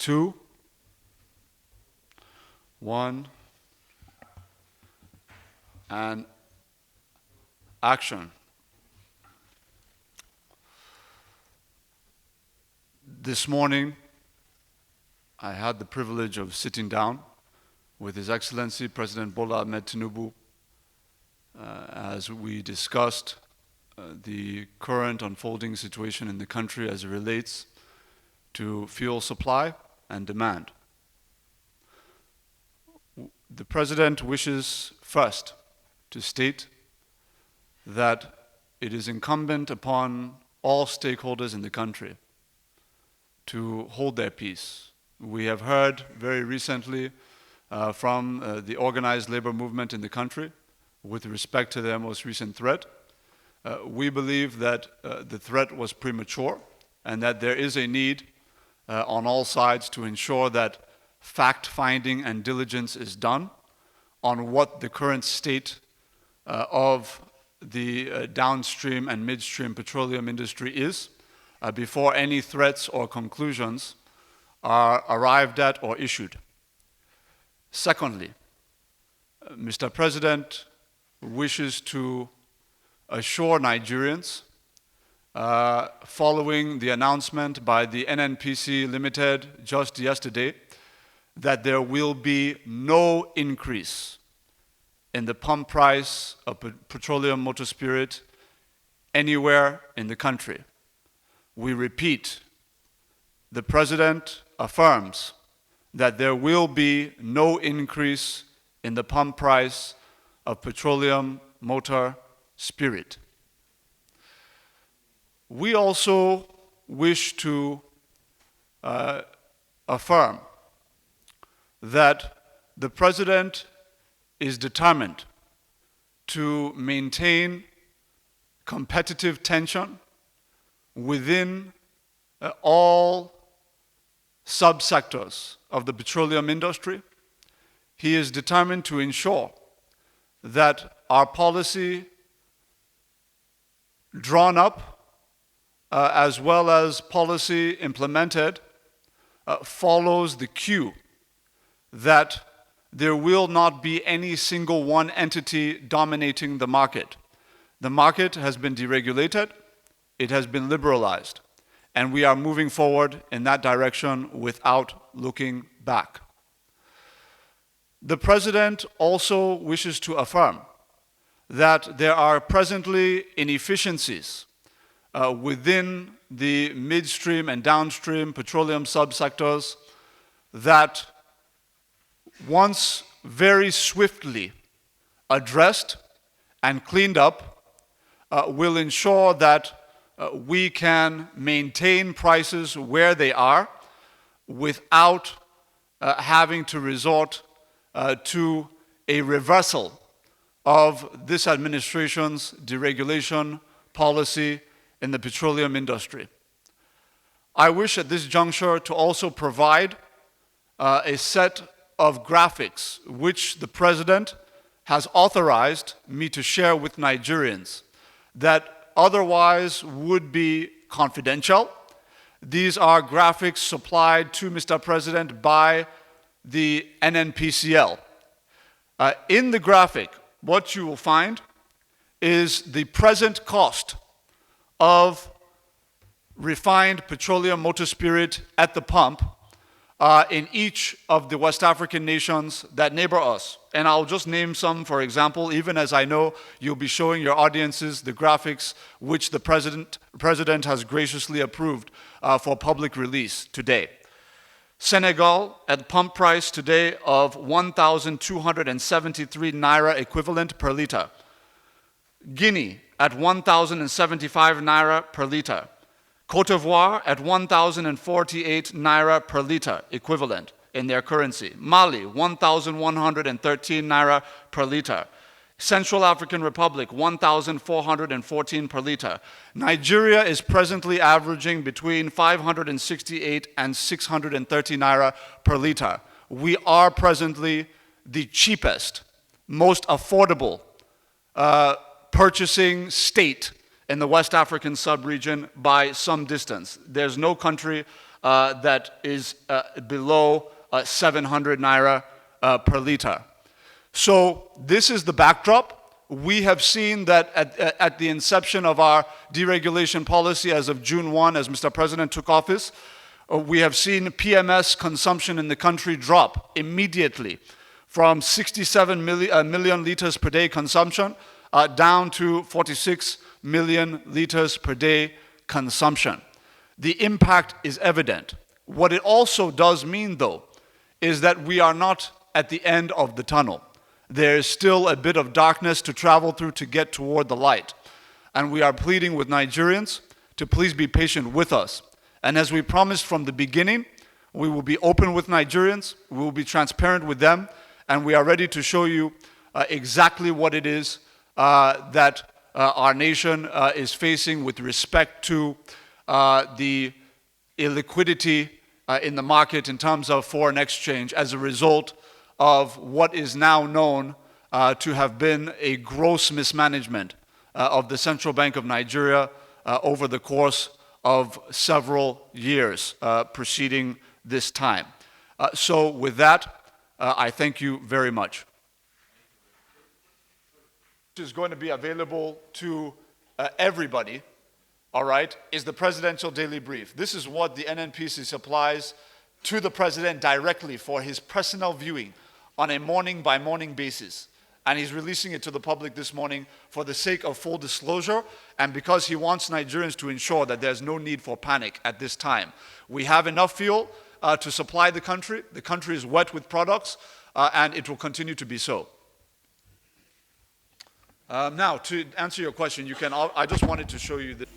2, 1, and action. This morning, I had the privilege of sitting down with His Excellency President Bola Ahmed Tinubu as we discussed the current unfolding situation in the country as it relates to fuel supply and demand. The President wishes first to state that it is incumbent upon all stakeholders in the country to hold their peace. We have heard very recently from the organized labor movement in the country with respect to their most recent threat. We believe that the threat was premature and that there is a need on all sides to ensure that fact-finding and diligence is done on what the current state of the downstream and midstream petroleum industry is before any threats or conclusions are arrived at or issued. Secondly, Mr. President wishes to assure Nigerians, following the announcement by the NNPC Limited just yesterday, that there will be no increase in the pump price of Petroleum Motor Spirit anywhere in the country. We repeat, the President affirms that there will be no increase in the pump price of Petroleum Motor Spirit. We also wish to affirm that the President is determined to maintain competitive tension within all subsectors of the petroleum industry. He is determined to ensure that our policy drawn up as well as policy implemented follows the cue that there will not be any single one entity dominating the market. The market has been deregulated, it has been liberalized, and we are moving forward in that direction without looking back. The President also wishes to affirm that there are presently inefficiencies within the midstream and downstream petroleum subsectors that, once very swiftly addressed and cleaned up, will ensure that we can maintain prices where they are without having to resort to a reversal of this administration's deregulation policy in the petroleum industry. I wish at this juncture to also provide a set of graphics which the President has authorized me to share with Nigerians that otherwise would be confidential. These are graphics supplied to Mr. President by the NNPCL. In the graphic, what you will find is the present cost of refined petroleum motor spirit at the pump in each of the West African nations that neighbor us. And I'll just name some, for example, even as I know you'll be showing your audiences the graphics which the President has graciously approved for public release today. Senegal at pump price today of 1,273 naira equivalent per liter. Guinea at 1,075 naira per liter. Cote d'Ivoire at 1,048 naira per liter equivalent in their currency. Mali, 1,113 naira per liter. Central African Republic, 1,414 per liter. Nigeria is presently averaging between 568 and 630 naira per liter. We are presently the cheapest, most affordable purchasing state in the West African sub-region by some distance. There's no country that is below 700 naira per liter. So this is the backdrop. We have seen that at the inception of our deregulation policy as of June 1, as Mr. President took office, we have seen PMS consumption in the country drop immediately from 67 million liters per day consumption down to 46 million liters per day consumption. The impact is evident. What it also does mean, though, is that we are not at the end of the tunnel. There is still a bit of darkness to travel through to get toward the light. And we are pleading with Nigerians to please be patient with us. And as we promised from the beginning, we will be open with Nigerians, we will be transparent with them, and we are ready to show you exactly what it is that our nation is facing with respect to the illiquidity in the market in terms of foreign exchange as a result of what is now known to have been a gross mismanagement of the Central Bank of Nigeria over the course of several years preceding this time. So with that, I thank you very much. Which is going to be available to everybody, all right, is the Presidential Daily Brief. This is what the NNPC supplies to the President directly for his personal viewing on a morning-by-morning basis. And he's releasing it to the public this morning for the sake of full disclosure and because he wants Nigerians to ensure that there's no need for panic at this time. We have enough fuel to supply the country. The country is wet with products, and it will continue to be so. Now, to answer your question, I just wanted to show you that.